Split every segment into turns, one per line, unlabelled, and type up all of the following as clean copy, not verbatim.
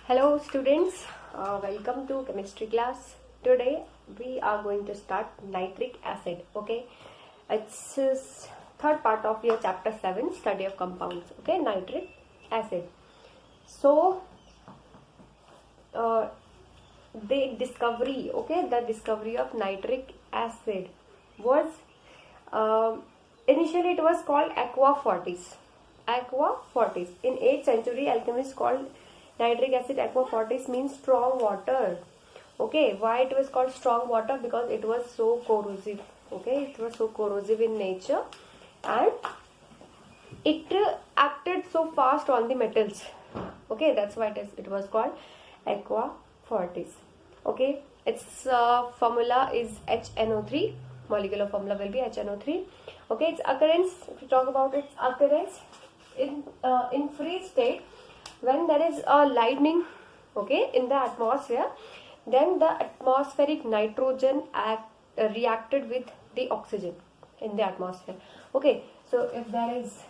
Hello students, welcome to chemistry class. Today we are going to start nitric acid. Okay, it's third part of your chapter 7, study of compounds. Okay, nitric acid. So the discovery of nitric acid was initially it was called aqua fortis. In 8th century, alchemists called nitric acid aqua fortis, means strong water. Okay, why it was called strong water? Because it was so corrosive. Okay, it was so corrosive in nature and it acted so fast on the metals. Okay, that's why it was called aqua fortis. Okay, its formula is HNO3. Molecular formula will be HNO3. Okay, its occurrence, if we talk about its occurrence in free state, when there is a lightning, okay, in the atmosphere, then the atmospheric nitrogen reacted with the oxygen in the atmosphere. Okay, so if there is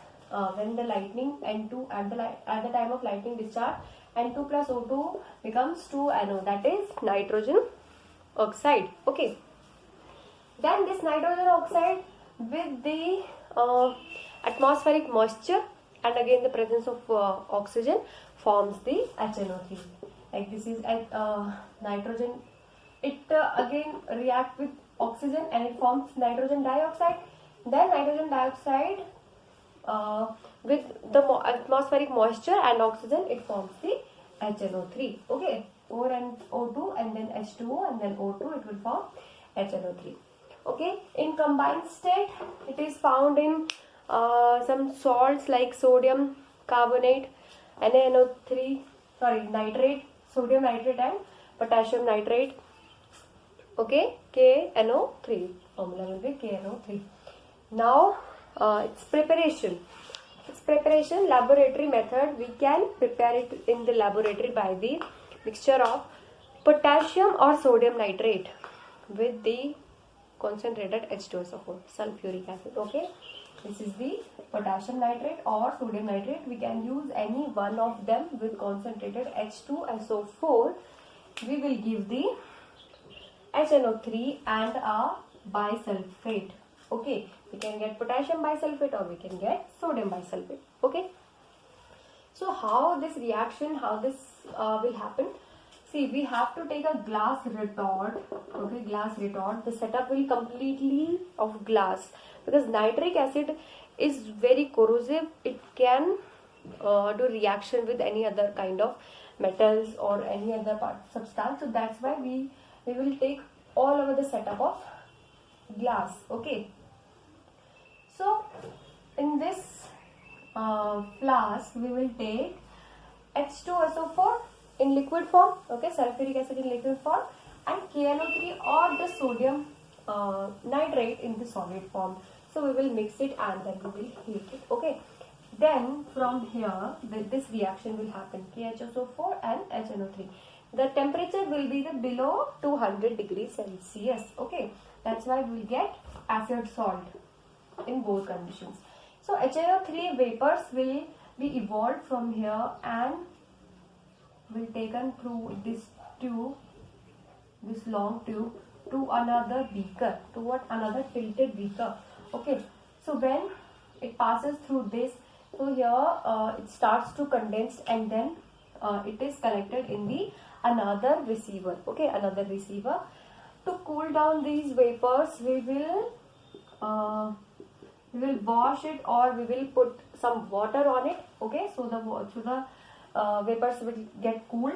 when the lightning N2 at the time of lightning discharge, N2 plus O2 becomes 2NO, that is nitrogen oxide. Okay, then this nitrogen oxide with the atmospheric moisture and again the presence of oxygen forms the HNO3. Like this is nitrogen, it again reacts with oxygen and it forms nitrogen dioxide. Then nitrogen dioxide with the atmospheric moisture and oxygen, it forms the HNO3. Okay, O and O2 and then H2O and then O2, it will form HNO3. Okay, in combined state, it is found in some salts like sodium carbonate, nitrate, sodium nitrate and potassium nitrate. Okay, KNO3, formula will be KNO3. Now its preparation, laboratory method, we can prepare it in the laboratory by the mixture of potassium or sodium nitrate with the concentrated H2SO4, sulfuric acid. Okay, this is the potassium nitrate or sodium nitrate. We can use any one of them with concentrated H2SO4. We will give the HNO3 and a bisulfate. Okay, we can get potassium bisulfate or we can get sodium bisulfate. Okay, so how this reaction, will happen? See, we have to take a glass retort. Okay, glass retort. The setup will completely of glass because nitric acid is very corrosive. It can do reaction with any other kind of metals or any other substance. So that's why we will take all over the setup of glass. Okay. So in this flask, we will take H2SO4 in liquid form, okay, sulfuric acid in liquid form, and KNO3 or the sodium nitrate in the solid form. So we will mix it and then we will heat it. Okay, then from here this reaction will happen, KHSO4 and HNO3. The temperature will be below 200 degrees Celsius. Okay, that's why we will get acid salt in both conditions. So HNO3 vapors will be evolved from here and will taken through this tube, this long tube, to another beaker, another tilted beaker. Okay, so when it passes through this, so here it starts to condense and then it is collected in the another receiver. Okay, another receiver. To cool down these vapors, we will wash it or we will put some water on it. Okay, so the vapors will get cooled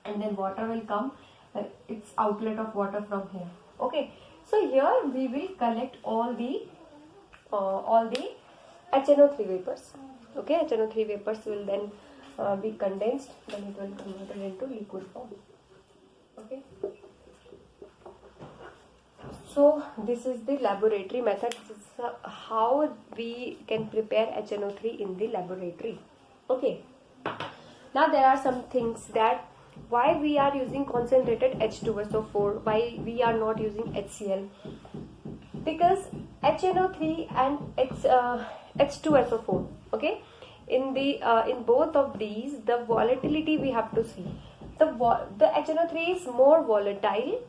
and then water will come, its outlet of water from here. Okay, so here we will collect all the HNO3 vapors. Okay, HNO3 vapors will then be condensed, then it will convert into liquid form. Okay, so this is the laboratory method. This is how we can prepare HNO3 in the laboratory. Okay, now there are some things that why we are using concentrated H2SO4, why we are not using HCl, because HNO3 and H2SO4, okay, in both of these, the volatility we have to see. The HNO3 is more volatile,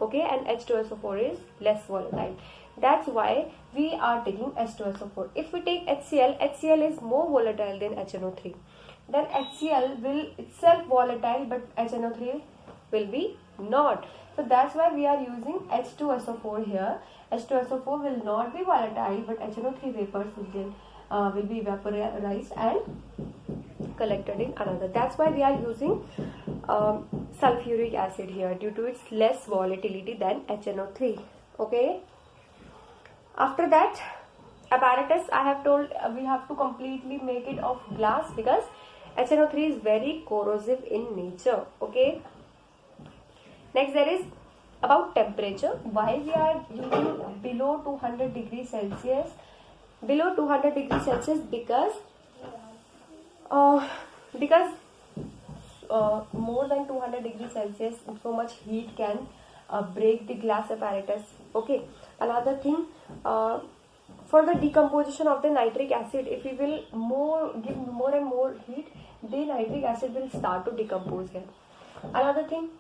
okay, and H2SO4 is less volatile. That's why we are taking H2SO4. If we take HCl, HCl is more volatile than HNO3. Then HCl will itself volatile, but HNO3 will be not. So that's why we are using H2SO4 here. H2SO4 will not be volatile, but HNO3 vapors will be vaporized and collected in another. That's why we are using sulfuric acid here, due to its less volatility than HNO3. Okay. After that, apparatus, I have told we have to completely make it of glass, because HNO3 is very corrosive in nature. Okay. Next, there is about temperature. Why we are using below 200 degrees Celsius? Below 200 degrees Celsius because more than 200 degrees Celsius, so much heat can break the glass apparatus. Okay. Another thing, for the decomposition of the nitric acid, if we will give more and more heat, the nitric acid will start to decompose here. Another thing,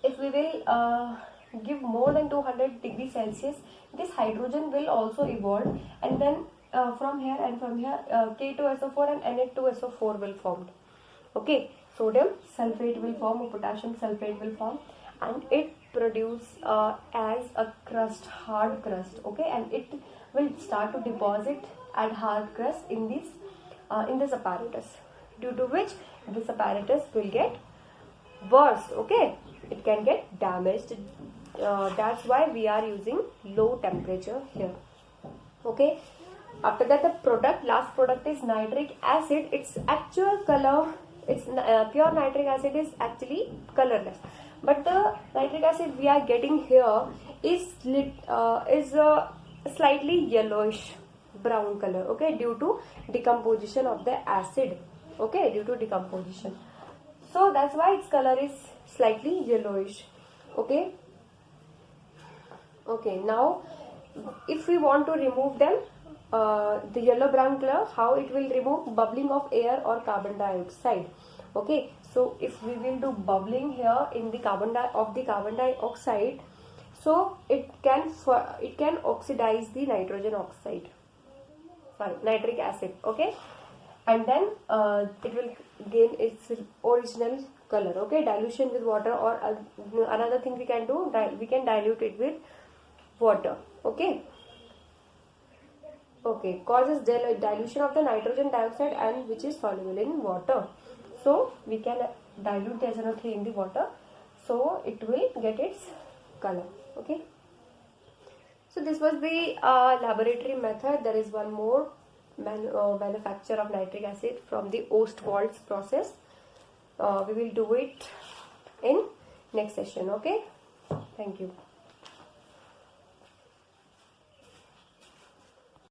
if we will give more than 200 degrees Celsius, this hydrogen will also evolve, and then from here K2SO4 and Na2SO4 will form. Okay, sodium sulfate will form, or potassium sulfate will form, and it produce as a crust, hard crust. Okay, and it will start to deposit and hard crust in this apparatus, due to which this apparatus will get burst. Okay, it can get damaged. That's why we are using low temperature here. Okay. After that, the last product is nitric acid. Its actual color, pure nitric acid is actually colorless, but the nitric acid we are getting here is slightly yellowish brown color. Okay, due to decomposition of the acid. Okay, due to decomposition. So that's why its color is slightly yellowish. Okay. Okay, now if we want to remove them, the yellow brown color, how it will remove? Bubbling of air or carbon dioxide. Okay, so if we will do bubbling here in the carbon dioxide, so it can oxidize the nitrogen oxide, sorry, nitric acid. Okay, and then it will gain its original color. Okay, dilution with water, or another thing we can do, we can dilute it with water. Okay. Okay, causes dilution of the nitrogen dioxide, and which is soluble in water. So we can dilute the HNO3 in the water, so it will get its color. Okay. So this was the laboratory method. There is one more manufacture of nitric acid from the Ostwald's process. We will do it in next session. Okay. Thank you.